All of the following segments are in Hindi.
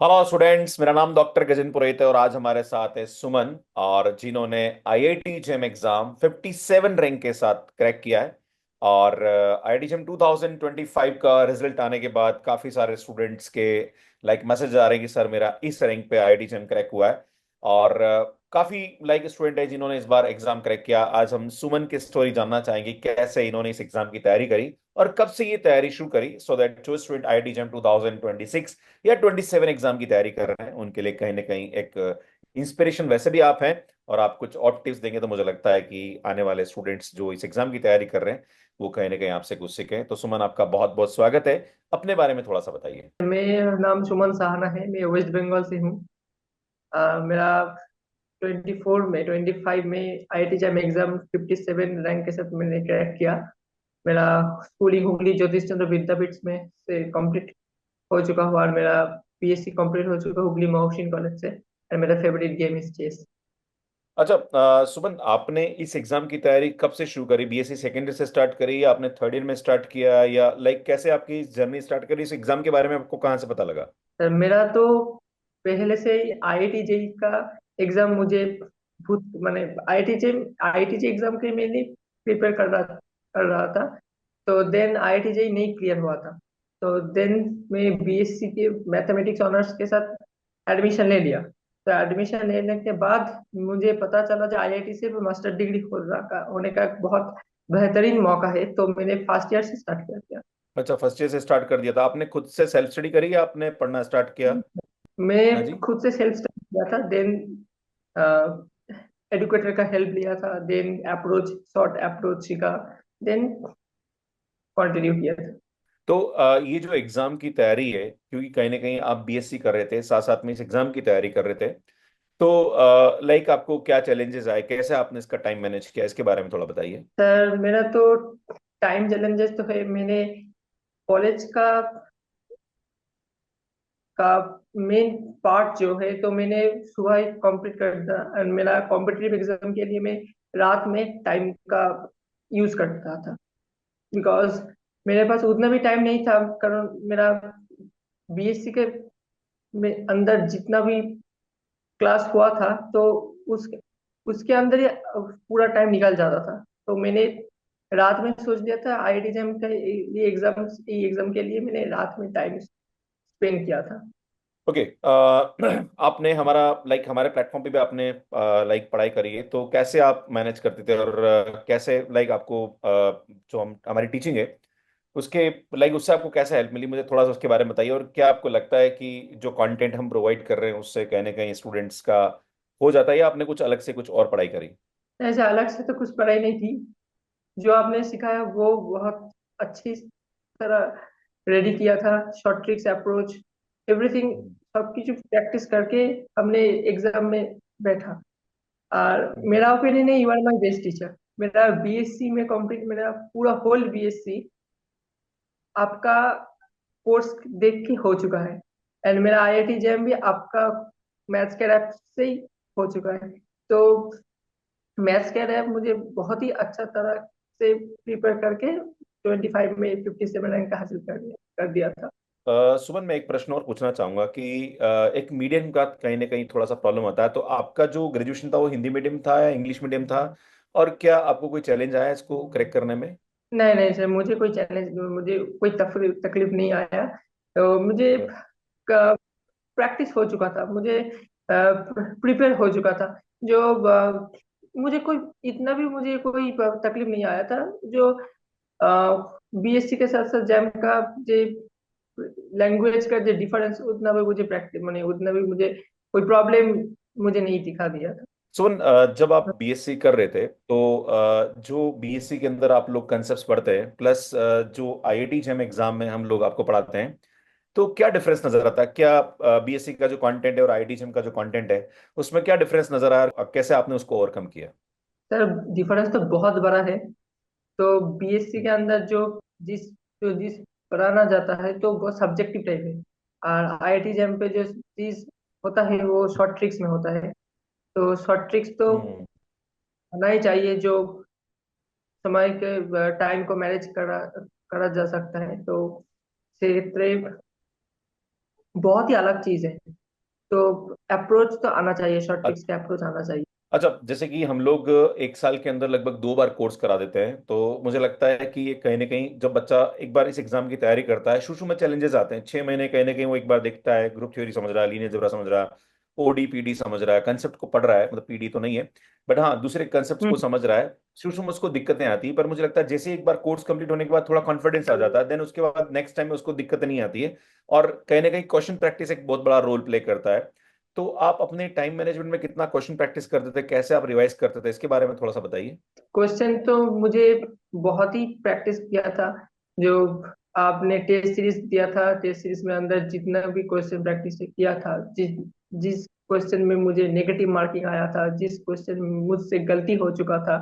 हेलो स्टूडेंट्स, मेरा नाम डॉक्टर गजेंद्र पुरोहित है और आज हमारे साथ है सुमन, और जिन्होंने आईआईटी जेम एग्जाम 57 रैंक के साथ क्रैक किया है। और आईआईटी जेम 2025 का रिजल्ट आने के बाद काफी सारे स्टूडेंट्स के मैसेज आ रहे हैं कि सर मेरा इस रैंक पे आईआईटी जेम क्रैक हुआ है। और काफी स्टूडेंट है जिन्होंने इस बार एग्जाम क्रैक किया। आज हम सुमन की स्टोरी जानना चाहेंगे, कैसे इन्होंने इस एग्जाम की तैयारी करी और कब से ये तैयारी शुरू करी, सो दैट जो स्टूडेंट आईआईटी जेम 2026 या 27 एग्जाम की तैयारी कर रहे हैं उनके लिए कहीं ना कहीं एक इंस्पिरेशन वैसे भी आप हैं। और आप कुछ और टिप्स देंगे तो मुझे लगता है कि आने वाले स्टूडेंट्स जो इस एग्जाम की तैयारी कर रहे हैं वो कहीं ना कहीं आपसे कुछ सीखें। तो सुमन, आपका बहुत बहुत स्वागत है। अपने बारे में थोड़ा सा बताइए। मेरा नाम सुमन साहना है। मैं वेस्ट बंगाल से हूँ। मेरा 25 में आईआईटी जैम एग्जाम 57 रैंक के साथ मैंने क्रैक किया। मेरा स्कूलिंग हुगली ज्योतिष चंद्र विद्यापीठ में से कंप्लीट हो चुका हुआ, और मेरा पीएससी कंप्लीट हो चुका हुगली मोहसिन कॉलेज से। और मेरा फेवरेट गेम इज चेस। अच्छा, सुमन, आपने इस एग्जाम की तैयारी कब से शुरू करी? बीएससी सेकेंड ईयर से स्टार्ट करी या आपने थर्ड ईयर में स्टार्ट किया, या कैसे आपकी जर्नी स्टार्ट करी इस एग्जाम के बारे में? आपको कहाँ से पता लगा? सर, मेरा तो पहले से ही आईआईटी जेई का एग्जाम मुझे भूत मैंने आईआईटी जे एग्जाम के लिए मैंने प्रिपेयर कर रहा था। तो देन आईआईटी जेई नहीं क्लियर हुआ था। तो देन मैं बीएससी के मैथमेटिक्स ऑनर्स के साथ एडमिशन ले लिया। तो एडमिशन लेने के बाद मुझे पता चला कि आईआईटी से मास्टर डिग्री होने का एक बहुत बेहतरीन मौका है। तो मैंने फर्स्ट ईयर से स्टार्ट किया। अच्छा, फर्स्ट ईयर से स्टार्ट कर दिया था आपने? खुद से सेल्फ स्टडी करी या आपने पढ़ना स्टार्ट किया? हाँ मैं जी। खुद से सेल्फ स्टडी किया था। देन एडुकेटर का हेल्प लिया था। देन अप्रोच शॉर्ट अप्रोच सीखा। देन कंटिन्यू किया था। तो ये जो एग्जाम की तैयारी है, क्योंकि कहीं ना कहीं आप बीएससी कर रहे थे, साथ साथ में इस एग्जाम की तैयारी कर रहे थे, तो आपको क्या चैलेंजेस आए, कैसे आपने इसका टाइम मैनेज किया, इसके बारे में थोड़ा बताइए। सर, मेरा तो टाइम चैलेंजेस तो है। मैंने कॉलेज का मेन पार्ट जो है तो मैंने सुबह ही कंप्लीट कर दिया। और मेरा कॉम्पिटिटिव एग्जाम के लिए मैं रात में टाइम का यूज करता था। बिकॉज मेरे पास उतना भी टाइम नहीं था, कारण मेरा बीएससी के में अंदर जितना भी क्लास हुआ था, तो उस उसके अंदर ही पूरा टाइम निकल जाता था। तो मैंने रात में सोच लिया था आईआईटी एग्जाम का ये एग्जाम के लिए मैंने रात में टाइम स्पेंड किया था। ओके। आपने हमारे प्लेटफॉर्म पे भी आपने पढ़ाई करी है, तो कैसे आप मैनेज करते थे? और कैसे आपको जो हमारी टीचिंग है उसके उससे आपको कैसे हेल्प मिली? मुझे थोड़ा सा उसके बारे में बताइए। और क्या आपको लगता है कि जो कंटेंट हम प्रोवाइड कर रहे हैं उससे कहीं ना कहीं स्टूडेंट्स का हो जाता है, या आपने कुछ अलग से कुछ और पढ़ाई करी? ऐसे अलग से तो कुछ पढ़ाई नहीं थी। जो आपने सिखाया वो बहुत अच्छी तरह रेडी किया था। शॉर्ट ट्रिक्स अप्रोच एवरीथिंग हम्म। सबकी जो प्रैक्टिस करके हमने एग्जाम में बैठा। और हम्म। मेरा ओपिनियन है, you are my best teacher. मेरा बीएससी में कंप्लीट, मेरा पूरा होल बीएससी आपका कोर्स देख के हो चुका है। एंड मेरा आईआईटी जेएम भी आपका मैथ्स के रैप से ही हो चुका है। तो मैथ्स के रैप मुझे बहुत ही अच्छा तरह से प्रिपेयर करके 25 में 57 रैंक हासिल कर दिया था। सुमन, मैं एक प्रश्न और पूछना चाहूंगा कि एक मीडियम का कहीं ना कहीं थोड़ा सा प्रॉब्लम होता है, तो आपका जो ग्रेजुएशन था वो हिंदी मीडियम था या इंग्लिश मीडियम था? और क्या आपको कोई चैलेंज आया इसको क्रैक करने में? नहीं नहीं सर, मुझे कोई तकलीफ नहीं आया। तो मुझे प्रैक्टिस हो चुका था। मुझे प्रिपेयर हो चुका था। जो मुझे कोई इतना भी मुझे कोई तकलीफ नहीं आया था। जो बीएससी के साथ साथ जैम का जो लैंग्वेज का जो डिफरेंस, उतना भी मुझे प्रैक्टिस मैंने उतना भी मुझे कोई प्रॉब्लम मुझे नहीं दिखा दिया था। सुमन, जब आप बीएससी कर रहे थे तो जो बीएससी के अंदर आप लोग कंसेप्ट पढ़ते हैं, प्लस जो आईआईटी जेम एग्जाम में हम लोग आपको पढ़ाते हैं, तो क्या डिफरेंस नजर आता है? क्या बीएससी का जो कंटेंट है और आईआईटी जेम का जो कंटेंट है उसमें क्या डिफरेंस नजर आया और कैसे आपने उसको ओवरकम किया? सर, डिफरेंस तो बहुत बड़ा है। तो बीएससी के अंदर जिस पढ़ाना जाता है तो वो सब्जेक्टिव टाइप है। और आईआईटी जेम पे जो चीज होता है वो शॉर्ट ट्रिक्स में होता है। तो शॉर्ट ट्रिक्स तो हम्म। होना ही चाहिए, जो समय के टाइम को मैनेज करा करा जा सकता है। तो क्षेत्र बहुत ही अलग चीज है। तो अप्रोच तो आना चाहिए, शॉर्ट ट्रिक्स का अप्रोच आना चाहिए। अच्छा, जैसे कि हम लोग एक साल के अंदर लगभग 2 बार कोर्स करा देते हैं, तो मुझे लगता है कि ये कहीं ना कहीं जब बच्चा एक बार इस एग्जाम की तैयारी करता है, शुरू शुरू में चैलेंजेस आते हैं, 6 महीने कहीं ना कहीं वो एक बार देखता है, ग्रुप थ्योरी समझ रहा है, लीनियर अलजेब्रा समझ रहा है, ओडी पीडी समझ रहा है, कंसेप्ट को पढ़ रहा है, मतलब पीडी तो नहीं है, बट हाँ दूसरे कंसेप्ट को हम्म। समझ रहा है। शुरू शुरू में उसको दिक्कतें आती है, पर मुझे लगता है जैसे एक बार कोर्स कंप्लीट होने के बाद थोड़ा कॉन्फिडेंस आ जाता है, देन उसके बाद नेक्स्ट टाइम में उसको दिक्कत नहीं आती है। और कहीं ना कहीं क्वेश्चन प्रैक्टिस एक बहुत बड़ा रोल प्ले करता है। तो आप अपने टाइम मैनेजमेंट में कितना क्वेश्चन प्रैक्टिस करते थे, कैसे आप रिवाइज करते थे, इसके बारे में थोड़ा सा बताइए। क्वेश्चन तो मुझे बहुत ही प्रैक्टिस किया था। जो आपने टेस्ट सीरीज दिया था, टेस्ट सीरीज में अंदर जितना भी क्वेश्चन प्रैक्टिस किया था, जिस जिस क्वेश्चन में मुझे नेगेटिव मार्किंग आया था, जिस क्वेश्चन में मुझसे गलती हो चुका था,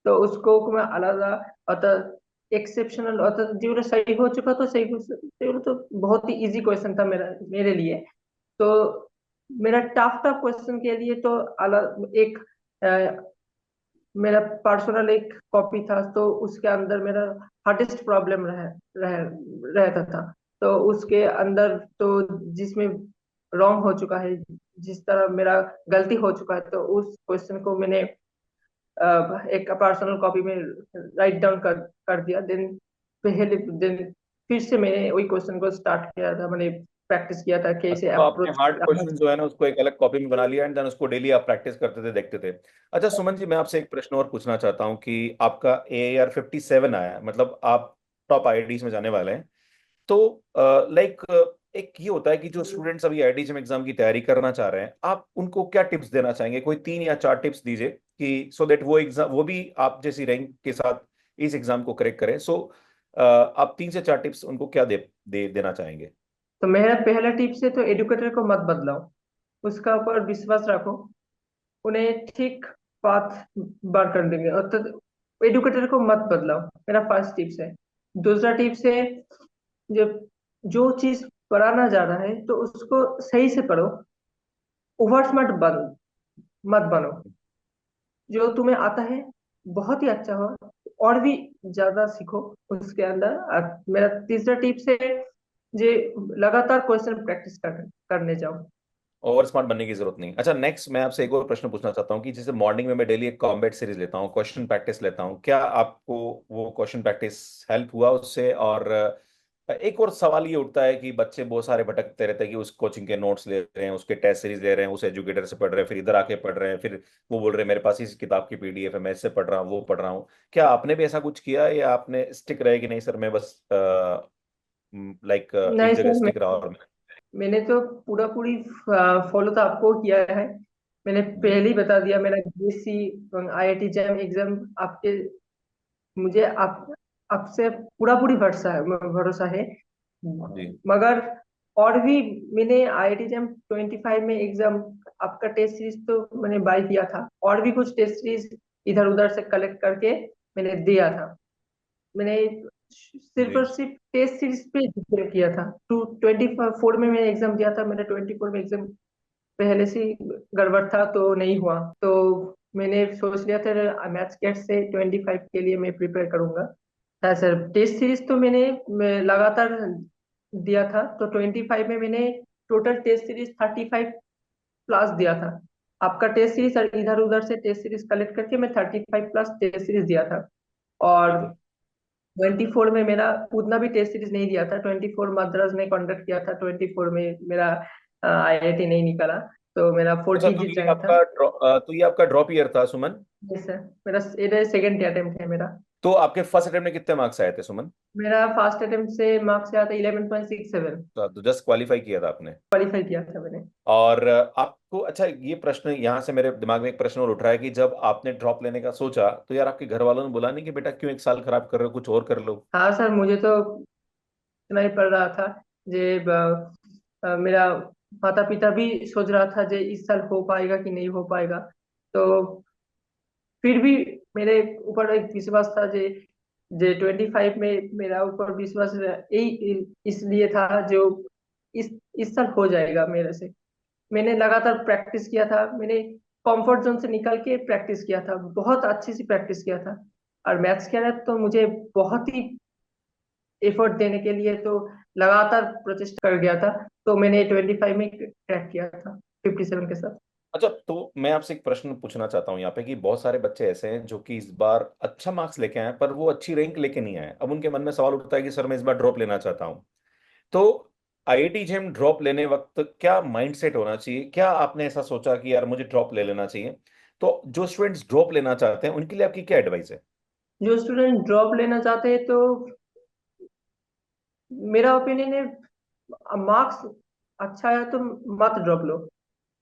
तो उसको मैं अलग, अतः एक्सेप्शनल, अतः जो सही हो चुका तो सही तो बहुत ही इजी क्वेश्चन था मेरा, मेरे लिए। तो मेरा टफ टफ क्वेश्चन के लिए तो अलग एक मेरा पर्सनल एक कॉपी था, तो उसके अंदर मेरा हार्डेस्ट प्रॉब्लम रह रहता था। तो उसके अंदर तो जिसमें रॉन्ग हो चुका है, जिस तरह मेरा गलती हो चुका है, तो उस क्वेश्चन को मैंने एक पर्सनल कॉपी में राइट डाउन कर दिया। दिन फिर से मैंने वही क्वेश्चन को स्टार्ट किया था, मैंने प्रैक्टिस किया था कैसे तो आपने अप्रोच। हार्ड क्वेश्चन जो है ना उसको एक अलग कॉपी में बना लिया, एंड देन उसको डेली आप प्रैक्टिस करते थे, देखते थे। अच्छा सुमन जी, मैं आपसे एक प्रश्न और पूछना चाहता हूँ कि आपका AAR 57 आया है, मतलब आप टॉप आईआईटीज में जाने वाले हैं। तो लाइक एक ये होता है कि जो स्टूडेंट्स अभी आईआईटी एग्जाम की तैयारी करना चाह रहे हैं, आप उनको क्या टिप्स देना चाहेंगे, कोई 3 या 4 टिप्स दीजिए कि सो दैट वो एग्जाम, वो भी आप जैसी रैंक के साथ इस एग्जाम को क्रैक करें। सो आप 3 से 4 टिप्स उनको क्या देना चाहेंगे। तो मेरा पहला टिप्स है, तो एडुकेटर को मत बदलाओ, उसका ऊपर विश्वास रखो, उन्हें ठीक पाथ बार कर देंगे। और तो एडुकेटर को मत बदलाओ, मेरा फर्स्ट टिप्स है। दूसरा टिप्स है, जब जो चीज पढ़ाना जा रहा है तो उसको सही से पढ़ो, ओवर स्मार्ट मत बनो। जो तुम्हें आता है बहुत ही अच्छा हो, और भी ज्यादा सीखो उसके अंदर। और मेरा तीसरा टिप्स है, जे लगातार क्वेश्चन प्रैक्टिस करने जाओ। ओवर स्मार्ट बनने की जरूरत नहीं। अच्छा नेक्स्ट मैं आपसे एक और प्रश्न पूछना चाहता हूँ कि जैसे मॉर्निंग में मैं डेली एक कॉम्बैट सीरीज लेता हूँ, क्वेश्चन प्रैक्टिस लेता हूँ, क्या आपको वो क्वेश्चन प्रैक्टिस हेल्प हुआ उससे? और एक और सवाल ये उठता है कि बच्चे बहुत सारे भटकते रहते हैं कि उस कोचिंग के नोट्स ले रहे हैं, उसके टेस्ट सीरीज ले रहे हैं, उस एजुकेटर से पढ़ रहे हैं, फिर इधर आके पढ़ रहे हैं, फिर वो बोल रहे हैं मेरे पास इस किताब की पीडीएफ है, मैं इससे पढ़ रहा हूँ, वो पढ़ रहा हूँ। क्या आपने भी ऐसा कुछ किया, या आपने स्टिक रहे कि नहीं सर मैं बस लाइक एक नहीं जगह सर, स्टिक रहा और मैंने तो पूरा पूरी फॉलो तो आपको किया है। मैंने जी पहले ही बता दिया, मेरा बीएससी आईआईटी जैम एग्जाम आपके, मुझे आप आपसे पूरा पूरी भरोसा है। जी मगर और भी मैंने आईआईटी जैम 25 में एग्जाम, आपका टेस्ट सीरीज तो मैंने बाय किया था, और भी कुछ टेस्ट सीरीज इधर उधर से कलेक्ट करके मैंने दिया था। मैंने सिर्फ जी। और सिर्फ टेस्ट सीरीज पे डिपेंड किया था। 24 में मैंने एग्जाम दिया था, मेरा 24 में एग्जाम पहले से ही गड़बड़ था, तो नहीं हुआ। तो मैंने सोच लिया था मैथ्स गेट से 25 के लिए मैं प्रिपेयर करूंगा। हाँ सर, टेस्ट सीरीज तो मैं लगातार दिया था, तो 25 में मैंने टोटल टेस्ट सीरीज 35 प्लस दिया था। आपका टेस्ट सीरीज और इधर उधर से टेस्ट सीरीज कलेक्ट करके मैं 35 प्लस टेस्ट सीरीज दिया था। और ठीक है। 24 में मेरा उतना भी टेस्ट सीरीज नहीं दिया था, 24 मद्रास ने कंडक्ट किया था, 24 में मेरा आईआईटी नहीं निकला, तो मेरा अच्छा 40 तो ये रैंक था। आपका तो ये आपका ड्रॉप ईयर था सुमन। यस सर, मेरा ये सेकेंड अटेम्प्ट है मेरा। तो आपके फर्स्ट अटेम्प्ट में कितने मार्क्स आए थे सुमन? मेरा फर्स्ट अटेम्प्ट से मार्क्स आया था 11.67। तो जस्ट क्वालिफाई किया था आपने। क्वालिफाई किया था मैंने। और आपको, अच्छा ये प्रश्न यहाँ से मेरे दिमाग में एक प्रश्न और उठ रहा है कि जब आपने ड्रॉप लेने का सोचा, तो यार आपके घर वालों ने बोला नहीं कि बेटा क्यों एक साल खराब कर रहे हो, कुछ और कर लो? हाँ सर, मुझे तो इतना ही पड़ रहा था। जे मेरा माता पिता भी सोच रहा था जे इस साल हो पाएगा कि नहीं हो पाएगा। तो फिर भी मेरे ऊपर एक विश्वास था, जे जे 25 में मेरा ऊपर विश्वास यही इसलिए था, जो इस साल हो जाएगा मेरे से। मैंने लगातार प्रैक्टिस किया था, मैंने कंफर्ट जोन से निकल के प्रैक्टिस किया था, बहुत अच्छी सी प्रैक्टिस किया था। और मैथ्स के अंदर तो मुझे बहुत ही एफर्ट देने के लिए तो लगातार प्रोचेस्ट कर गया था, तो मैंने 25 में क्रैक किया था। 57 के साथ। अच्छा, तो मैं आपसे एक प्रश्न पूछना चाहता हूँ यहाँ पे कि बहुत सारे बच्चे ऐसे हैं जो कि इस बार अच्छा मार्क्स लेके आए पर वो अच्छी रैंक लेके नहीं आए। अब उनके मन में सवाल उठता है कि सर मैं इस बार ड्रॉप लेना चाहता हूँ। तो आईआईटी जेम ड्रॉप लेने वक्त क्या माइंडसेट होना चाहिए? क्या आपने ऐसा सोचा कि यार मुझे ड्रॉप ले लेना चाहिए? तो जो स्टूडेंट्स ड्रॉप लेना चाहते हैं उनके लिए आपकी क्या एडवाइस है? जो स्टूडेंट ड्रॉप लेना चाहते हैं तो मेरा ओपिनियन है, मार्क्स अच्छा है तो मत ड्रॉप लो।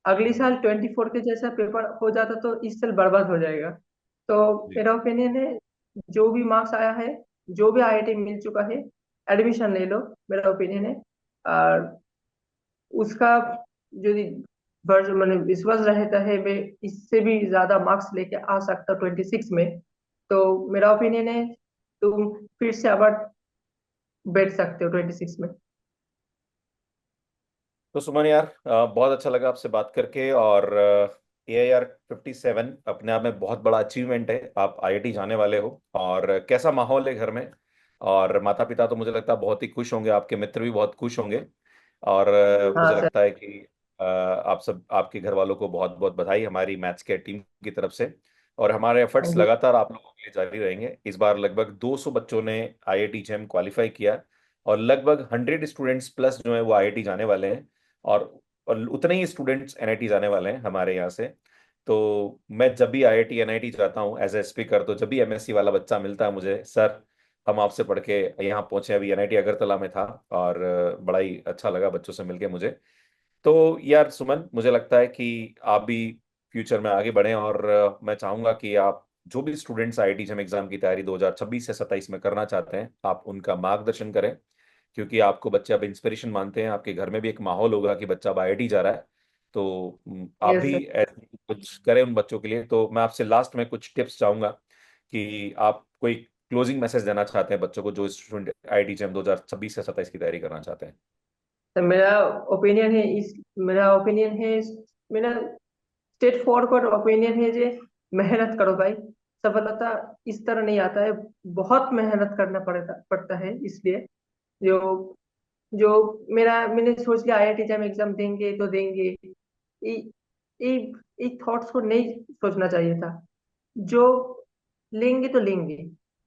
अगली हम्म। साल 24 के जैसा पेपर हो जाता तो इस साल बर्बाद हो जाएगा। तो जी। मेरा ओपिनियन है, जो भी मार्क्स आया है, जो भी आईआईटी मिल चुका है, एडमिशन ले लो। मेरा ओपिनियन है। और उसका जो वर्ष मैंने विश्वास रहता है मैं इससे भी ज्यादा मार्क्स लेके आ सकता 26 में। तो मेरा ओपिनियन है तुम फिर से आवर बैठ सकते हो 26 में। तो सुमन यार, बहुत अच्छा लगा आपसे बात करके। और AIR 57 अपने आप में बहुत बड़ा अचीवमेंट है। आप आईआईटी जाने वाले हो और कैसा माहौल है घर में? और माता पिता तो मुझे लगता है बहुत ही खुश होंगे, आपके मित्र भी बहुत खुश होंगे। और हाँ मुझे सर। लगता है कि आप सब, आपके घर वालों को बहुत बहुत बधाई हमारी मैथ्स के टीम की तरफ से। और हमारे एफर्ट्स थैंक यू। लगातार आप लोगों के लिए जारी रहेंगे। इस बार लगभग 200 बच्चों ने आईआईटी जेम क्वालिफाई किया और लगभग 100 स्टूडेंट्स प्लस जो है वो आईआईटी जाने वाले हैं। और उतने ही स्टूडेंट्स एनआईटी जाने वाले हैं हमारे यहाँ से। तो मैं जब भी आईआईटी एनआईटी जाता हूँ एज ए स्पीकर, तो जब भी एमएससी वाला बच्चा मिलता है मुझे, सर हम आपसे पढ़ के यहाँ पहुंचे, अभी एनआईटी अगरतला में था। और बड़ा ही अच्छा लगा बच्चों से मिलके मुझे। तो यार सुमन, मुझे लगता है कि आप भी फ्यूचर में आगे बढ़ें। और मैं चाहूंगा कि आप जो भी स्टूडेंट्स आईआईटी जेम एग्जाम की तैयारी 2026 से 27 में करना चाहते हैं, आप उनका मार्गदर्शन करें। क्योंकि आपको बच्चे अब इंस्पिरेशन मानते हैं, आपके घर में भी एक माहौल होगा कि बच्चा अब आईआईटी जा रहा है। तो आप यस भी सर। ऐसे कुछ करें उन बच्चों के लिए। तो मैं आपसे लास्ट में कुछ टिप्स चाहूंगा कि आप कोई क्लोजिंग मैसेज देना चाहते हैं बच्चों को जो स्टूडेंट आईआईटी जेम 2026 से 27 की तैयारी करना चाहते हैं। तो मेरा ओपिनियन है, मेरा स्ट्रेट फॉरवर्ड ओपिनियन है जे मेहनत करो भाई। सफलता इस तरह नहीं आता है, बहुत मेहनत करना पड़ता है। इसलिए जो जो मैंने सोच लिया आईआईटी जब एग्जाम देंगे तो देंगे, ये ये ये थॉट्स को नहीं सोचना चाहिए था। जो लेंगे तो लेंगे,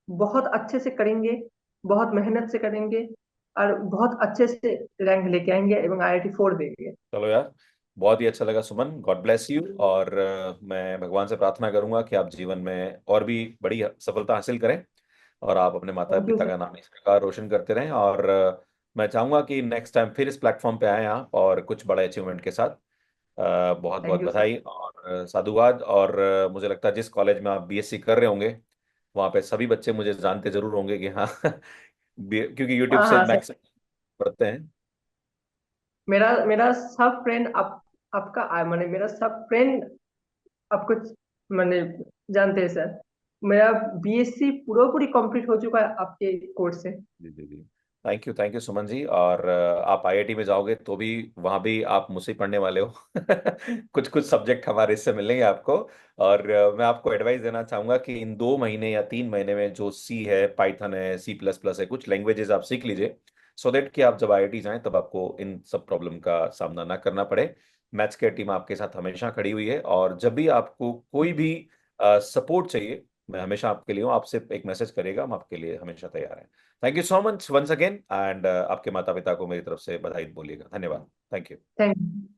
बहुत अच्छे से करेंगे, बहुत मेहनत से करेंगे, और बहुत अच्छे से रैंक लेके आएंगे एवं आईआईटी फोड़ देंगे। चलो यार, बहुत ही अच्छा लगा सुमन, गॉड ब्लेस यू। और मैं भगवान से प्रार्थना करूंगा कि आप जीवन में और भी बड़ी सफलता हासिल करें और आप अपने माता थैंक यू पिता सर। का नाम इस प्रकार रोशन करते रहें। और मैं चाहूंगा कि नेक्स्ट टाइम फिर इस प्लेटफॉर्म पे आए आप और कुछ बड़े अचीवमेंट के साथ। बहुत बहुत थैंक यू सर। बधाई और साधुवाद। और मुझे लगता है जिस कॉलेज में आप बीएससी कर रहे होंगे वहाँ पे सभी बच्चे मुझे जानते जरूर होंगे कि हाँ क्योंकि यूट्यूब हाँ से हाँ सर। मैक्सिमम पढ़ते हैं। मेरा मेरा सब फ्रेंड आपका मैंने मेरा सब फ्रेंड आपको मैंने जानते हैं सर। मेरा बीएससी पूरा पूरी कंप्लीट हो चुका है आपके कोर्स से। जी जी जी। Thank you Suman ji. और आप आईआईटी में जाओगे तो भी वहां भी आप मुझसे ही पढ़ने वाले हो कुछ कुछ सब्जेक्ट हमारे इससे मिलेंगे आपको। और मैं आपको एडवाइस देना चाहूंगा कि इन 2 महीने या 3 महीने में जो सी है, पाइथन है, C++ है, कुछ लैंग्वेजेस आप सीख लीजिए। सो दैट कि आप जब आईआईटी जाएं तब आपको इन सब प्रॉब्लम का सामना ना करना पड़े। मैथ्स के टीम आपके साथ हमेशा खड़ी हुई है और जब भी आपको कोई भी सपोर्ट चाहिए, मैं हमेशा आपके लिए हूँ। आपसे एक मैसेज करेगा, हम आपके लिए हमेशा तैयार हैं। Thank you so much once again. And आपके माता पिता को मेरी तरफ से बधाई बोलिएगा। धन्यवाद। Thank you. Thank you.